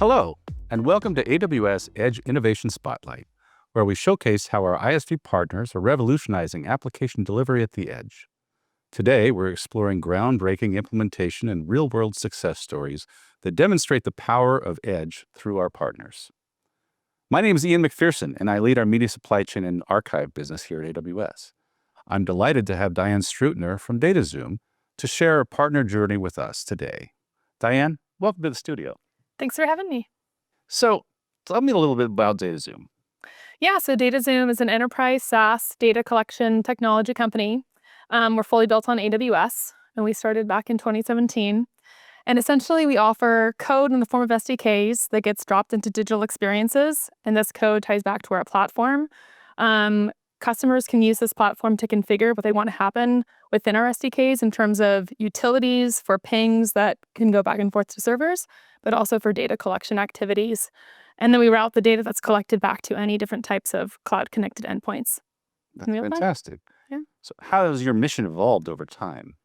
Hello, and welcome to AWS Edge Innovation Spotlight, where we showcase how our ISV partners are revolutionizing application delivery at the edge. Today, we're exploring groundbreaking implementation and real-world success stories that demonstrate the power of Edge through our partners. My name is Ian McPherson, and I lead our media supply chain and archive business here at AWS. I'm delighted to have Diane Strutner from Datazoom to share a partner journey with us today. Diane, welcome to the studio. Thanks for having me. So, tell me a little bit about Datazoom. Yeah, so Datazoom is an enterprise SaaS data collection technology company. We're fully built on AWS, and we started back in 2017. And essentially, we offer code in the form of SDKs that gets dropped into digital experiences, and this code ties back to our platform. Customers can use this platform to configure what they want to happen within our SDKs in terms of utilities for pings that can go back and forth to servers, but also for data collection activities. And then we route the data that's collected back to any different types of cloud-connected endpoints. That's fantastic. Yeah. So, how has your mission evolved over time?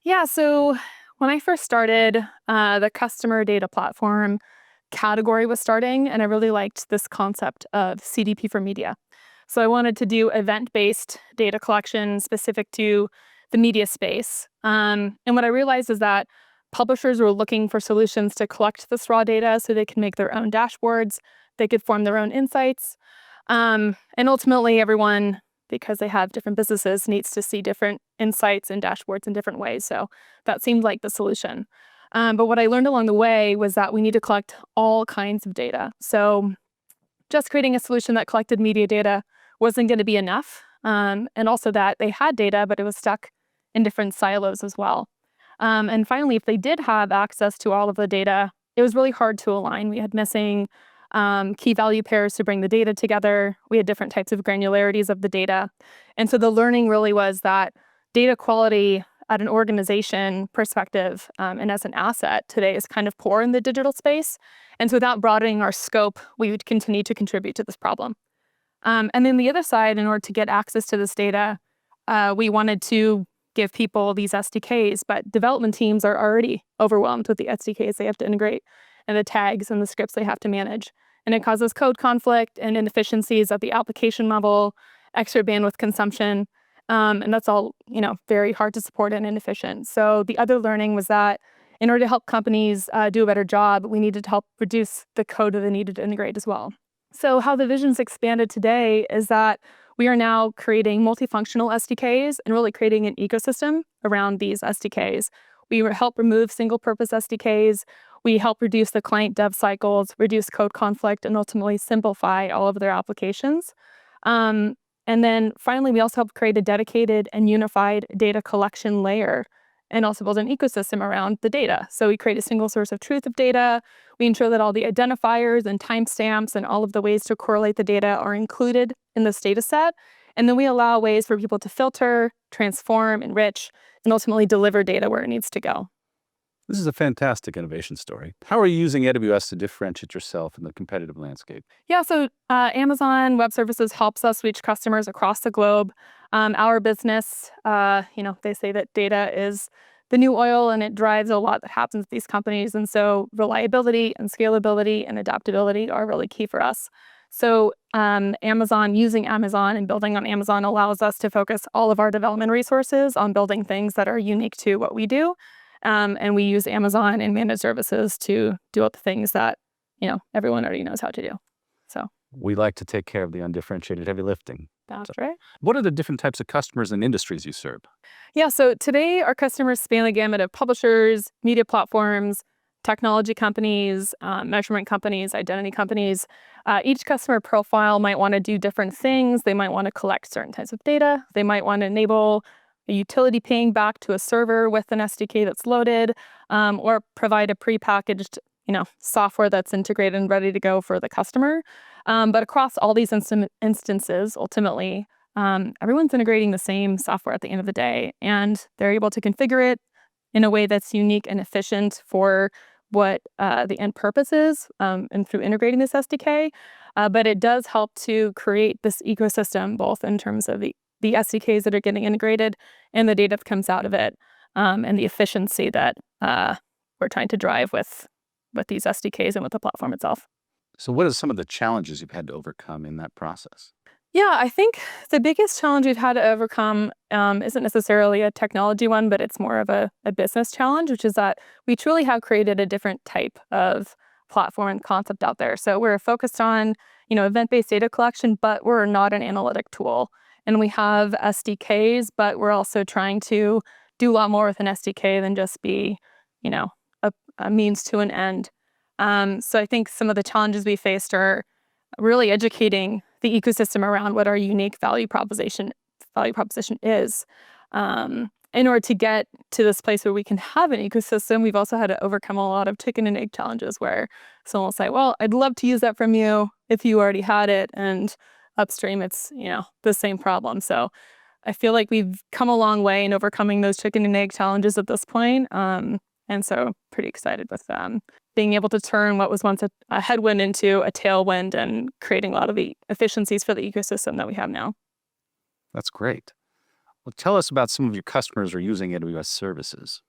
Yeah, so when I first started, the customer data platform category was starting, and I really liked this concept of CDP for media. So I wanted to do event-based data collection specific to the media space. And what I realized is that publishers were looking for solutions to collect this raw data so they can make their own dashboards, they could form their own insights. And ultimately, everyone, because they have different businesses, needs to see different insights and dashboards in different ways. So that seemed like the solution. But what I learned along the way was that we need to collect all kinds of data. So just creating a solution that collected media data wasn't going to be enough. And also that they had data, but it was stuck in different silos as well. And finally, if they did have access to all of the data, it was really hard to align. We had missing key value pairs to bring the data together. We had different types of granularities of the data. And so the learning really was that data quality at an organization perspective and as an asset today is kind of poor in the digital space. And so without broadening our scope, we would continue to contribute to this problem. And then the other side, in order to get access to this data, we wanted to give people these SDKs, but development teams are already overwhelmed with the SDKs they have to integrate and the tags and the scripts they have to manage. And it causes code conflict and inefficiencies at the application level, extra bandwidth consumption. And that's all, very hard to support and inefficient. So the other learning was that in order to help companies do a better job, we needed to help reduce the code that they needed to integrate as well. So how the vision's expanded today is that we are now creating multifunctional SDKs and really creating an ecosystem around these SDKs. We help remove single-purpose SDKs. We help reduce the client dev cycles, reduce code conflict, and ultimately simplify all of their applications. And then finally, we also help create a dedicated and unified data collection layer and also build an ecosystem around the data. So we create a single source of truth of data. We ensure that all the identifiers and timestamps and all of the ways to correlate the data are included in this data set. And then we allow ways for people to filter, transform, enrich, and ultimately deliver data where it needs to go. This is a fantastic innovation story. How are you using AWS to differentiate yourself in the competitive landscape? Yeah, so Amazon Web Services helps us reach customers across the globe. Our business, they say that data is the new oil and it drives a lot that happens at these companies. And so reliability and scalability and adaptability are really key for us. So using Amazon and building on Amazon allows us to focus all of our development resources on building things that are unique to what we do. And we use Amazon and managed services to do all the things that, everyone already knows how to do. So we like to take care of the undifferentiated heavy lifting. That's right. What are the different types of customers and industries you serve? Yeah, so today our customers span the gamut of publishers, media platforms, technology companies, measurement companies, identity companies. Each customer profile might want to do different things. They might want to collect certain types of data. They might want to enable a utility ping back to a server with an SDK that's loaded, or provide a prepackaged, software that's integrated and ready to go for the customer. But across all these instances, ultimately, everyone's integrating the same software at the end of the day, and they're able to configure it in a way that's unique and efficient for what the end purpose is, and through integrating this SDK. But it does help to create this ecosystem, both in terms of the SDKs that are getting integrated and the data that comes out of it, and the efficiency that we're trying to drive with with these SDKs and with the platform itself. So what are some of the challenges you've had to overcome in that process? Yeah, I think the biggest challenge we've had to overcome isn't necessarily a technology one, but it's more of a business challenge, which is that we truly have created a different type of platform and concept out there. So we're focused on, event-based data collection, but we're not an analytic tool. And we have SDKs, but we're also trying to do a lot more with an SDK than just be, a means to an end. So I think some of the challenges we faced are really educating the ecosystem around what our unique value proposition is. In order to get to this place where we can have an ecosystem, we've also had to overcome a lot of chicken and egg challenges where someone will say, well, I'd love to use that from you if you already had it. And upstream, it's, the same problem. So I feel like we've come a long way in overcoming those chicken and egg challenges at this point. And so pretty excited with being able to turn what was once a headwind into a tailwind and creating a lot of the efficiencies for the ecosystem that we have now. That's great. Well, tell us about some of your customers who are using AWS services.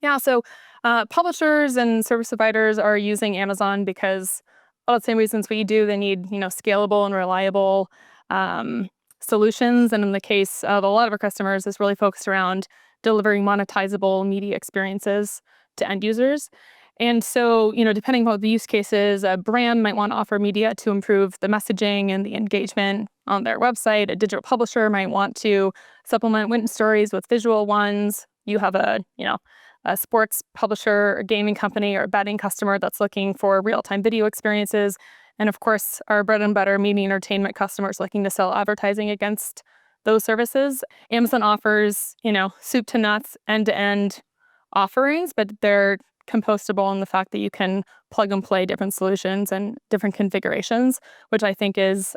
Yeah, so publishers and service providers are using Amazon because all the same reasons we do. They need, scalable and reliable solutions. And in the case of a lot of our customers, it's really focused around delivering monetizable media experiences to end users. And so, depending on what the use case is, a brand might want to offer media to improve the messaging and the engagement on their website. A digital publisher might want to supplement written stories with visual ones. You have a sports publisher, a gaming company, or a betting customer that's looking for real-time video experiences. And of course, our bread and butter media entertainment customers looking to sell advertising against those services. Amazon offers, soup to nuts, end-to-end offerings, but they're compostable in the fact that you can plug and play different solutions and different configurations, which I think is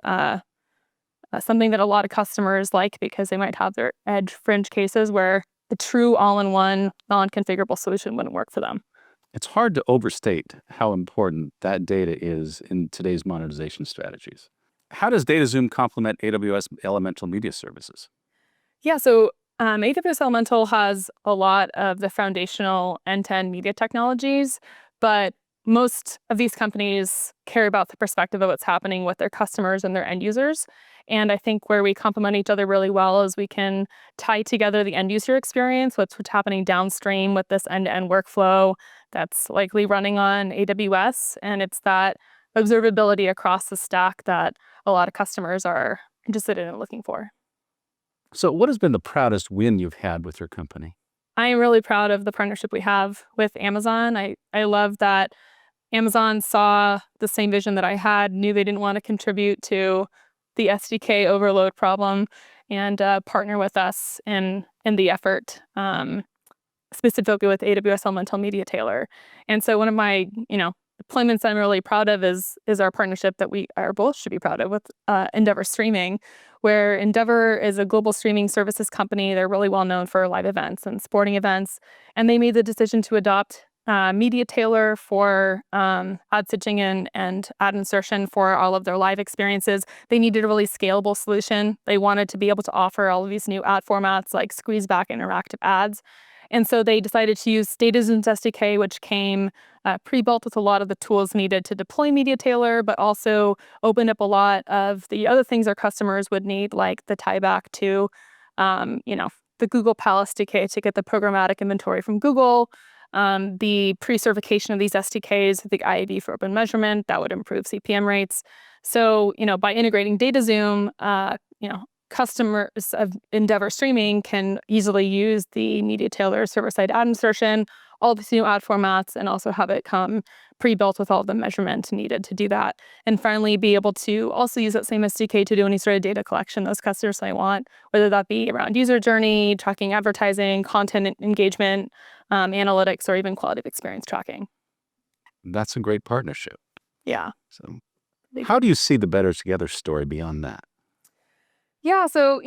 something that a lot of customers like because they might have their edge fringe cases where the true all-in-one non-configurable solution wouldn't work for them. It's hard to overstate how important that data is in today's monetization strategies. How does Datazoom complement AWS Elemental Media Services? Yeah, so AWS Elemental has a lot of the foundational end-to-end media technologies, but most of these companies care about the perspective of what's happening with their customers and their end users. And I think where we complement each other really well is we can tie together the end user experience, what's happening downstream with this end-to-end workflow that's likely running on AWS. And it's that observability across the stack that a lot of customers are interested in and looking for. So what has been the proudest win you've had with your company? I am really proud of the partnership we have with Amazon. I love that Amazon saw the same vision that I had, knew they didn't want to contribute to the SDK overload problem, and partner with us in the effort, specifically with AWS Elemental MediaTailor. And so one of my, deployments I'm really proud of is our partnership that we are both should be proud of with Endeavor Streaming, where Endeavor is a global streaming services company. They're really well known for live events and sporting events, and they made the decision to adopt MediaTailor for ad stitching and ad insertion for all of their live experiences. They needed a really scalable solution. They wanted to be able to offer all of these new ad formats like squeeze back interactive ads. And so they decided to use Datazoom's SDK, which came pre-built with a lot of the tools needed to deploy MediaTailor, but also opened up a lot of the other things our customers would need, like the tie back to, the Google Pal SDK to get the programmatic inventory from Google, the pre-certification of these SDKs, the IAB for open measurement, that would improve CPM rates. So, by integrating Datazoom, customers of Endeavor Streaming can easily use the MediaTailor server-side ad insertion, all these new ad formats, and also have it come pre-built with all the measurement needed to do that. And finally, be able to also use that same SDK to do any sort of data collection those customers might want, whether that be around user journey, tracking advertising, content engagement, analytics, or even quality of experience tracking. That's a great partnership. Yeah. So how do you see the Better Together story beyond that? Yeah, so,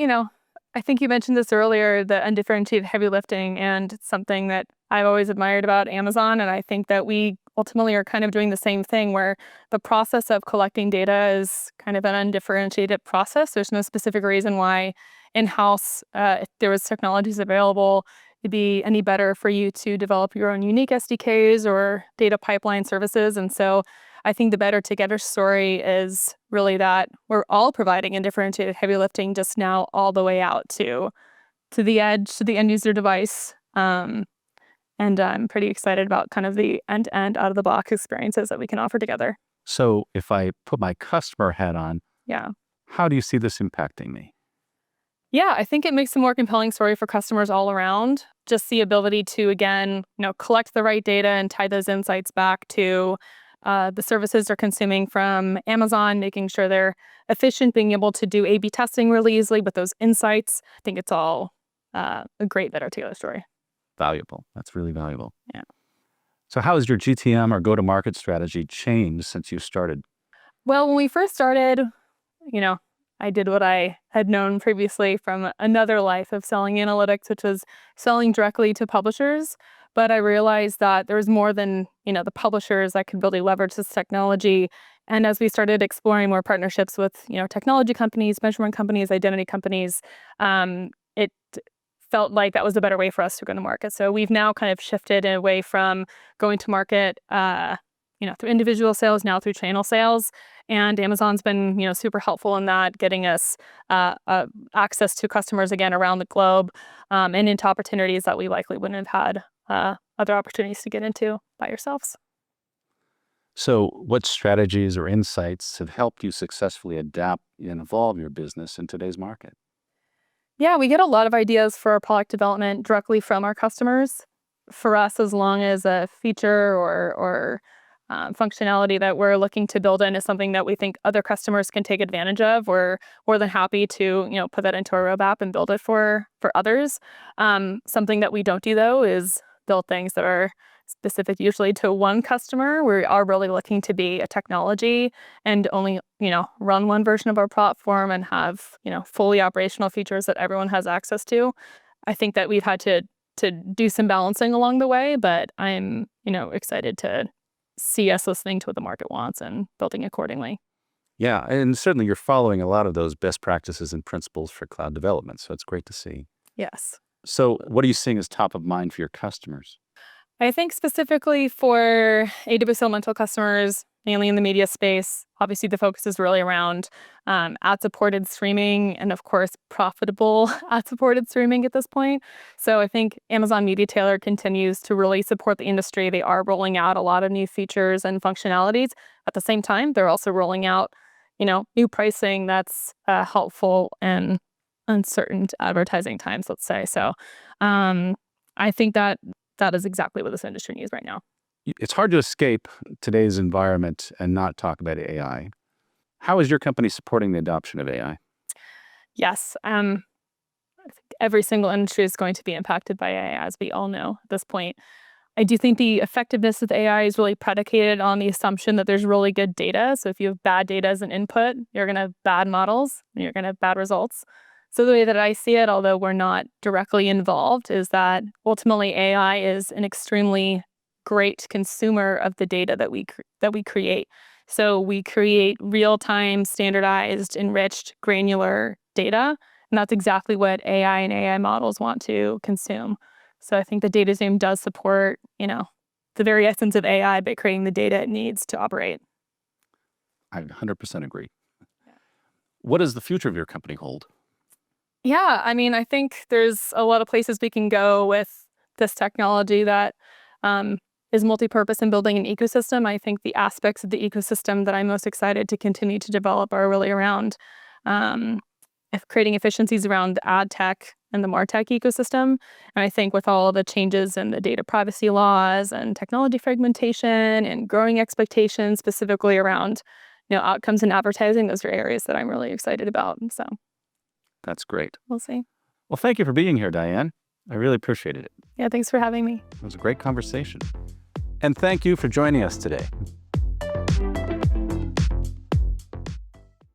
I think you mentioned this earlier, the undifferentiated heavy lifting, and it's something that I've always admired about Amazon. And I think that we ultimately are kind of doing the same thing where the process of collecting data is kind of an undifferentiated process. There's no specific reason why in-house, if there was technologies available, it'd be any better for you to develop your own unique SDKs or data pipeline services. And so I think the better together story is really that we're all providing undifferentiated heavy lifting just now all the way out to the edge, to the end user device. And I'm pretty excited about kind of the end-to-end out-of-the-box experiences that we can offer together. So if I put my customer hat on, Yeah. how do you see this impacting me? Yeah, I think it makes a more compelling story for customers all around. Just the ability to, again, collect the right data and tie those insights back to the services they're consuming from Amazon, making sure they're efficient, being able to do A/B testing really easily with those insights. I think it's all a great better together story. Valuable. That's really valuable. Yeah. So how has your GTM or go-to-market strategy changed since you started? Well, when we first started, I did what I had known previously from another life of selling analytics, which was selling directly to publishers. But I realized that there was more than, the publishers that could really leverage this technology. And as we started exploring more partnerships with, technology companies, measurement companies, identity companies, it felt like that was a better way for us to go to market. So we've now kind of shifted away from going to market, through individual sales, now through channel sales. And Amazon's been, super helpful in that, getting us access to customers again around the globe, and into opportunities that we likely wouldn't have had other opportunities to get into by yourselves. So what strategies or insights have helped you successfully adapt and evolve your business in today's market? Yeah, we get a lot of ideas for our product development directly from our customers. For us, as long as a feature or functionality that we're looking to build in is something that we think other customers can take advantage of, we're more than happy to put that into our roadmap and build it for others. Something that we don't do though is build things that are specific usually to one customer. We are really looking to be a technology and only run one version of our platform and have fully operational features that everyone has access to. I think that we've had to do some balancing along the way, but I'm excited to see us listening to what the market wants and building accordingly. Yeah, and certainly you're following a lot of those best practices and principles for cloud development, so it's great to see. Yes. So what are you seeing as top of mind for your customers? I think specifically for AWS Elemental customers, mainly in the media space, obviously the focus is really around ad-supported streaming and, of course, profitable ad-supported streaming at this point. So I think Amazon MediaTailor continues to really support the industry. They are rolling out a lot of new features and functionalities. At the same time, they're also rolling out, new pricing that's helpful in uncertain advertising times, let's say. So I think that is exactly what this industry needs right now. It's hard to escape today's environment and not talk about AI. How is your company supporting the adoption of AI? Yes. I think every single industry is going to be impacted by AI, as we all know at this point. I do think the effectiveness of AI is really predicated on the assumption that there's really good data. So if you have bad data as an input, you're going to have bad models and you're going to have bad results. So the way that I see it, although we're not directly involved, is that ultimately AI is an extremely great consumer of the data that we create. So we create real-time, standardized, enriched, granular data, and that's exactly what AI and AI models want to consume. So I think the Datazoom does support, the very essence of AI by creating the data it needs to operate. I 100% agree. What does the future of your company hold? Yeah, I mean, I think there's a lot of places we can go with this technology that is multi-purpose in building an ecosystem. I think the aspects of the ecosystem that I'm most excited to continue to develop are really around creating efficiencies around the ad tech and the MarTech ecosystem. And I think with all the changes in the data privacy laws and technology fragmentation and growing expectations specifically around outcomes in advertising, those are areas that I'm really excited about. So That's great. we'll see. Well, thank you for being here, Diane. I really appreciated it. Yeah, thanks for having me. It was a great conversation. And thank you for joining us today.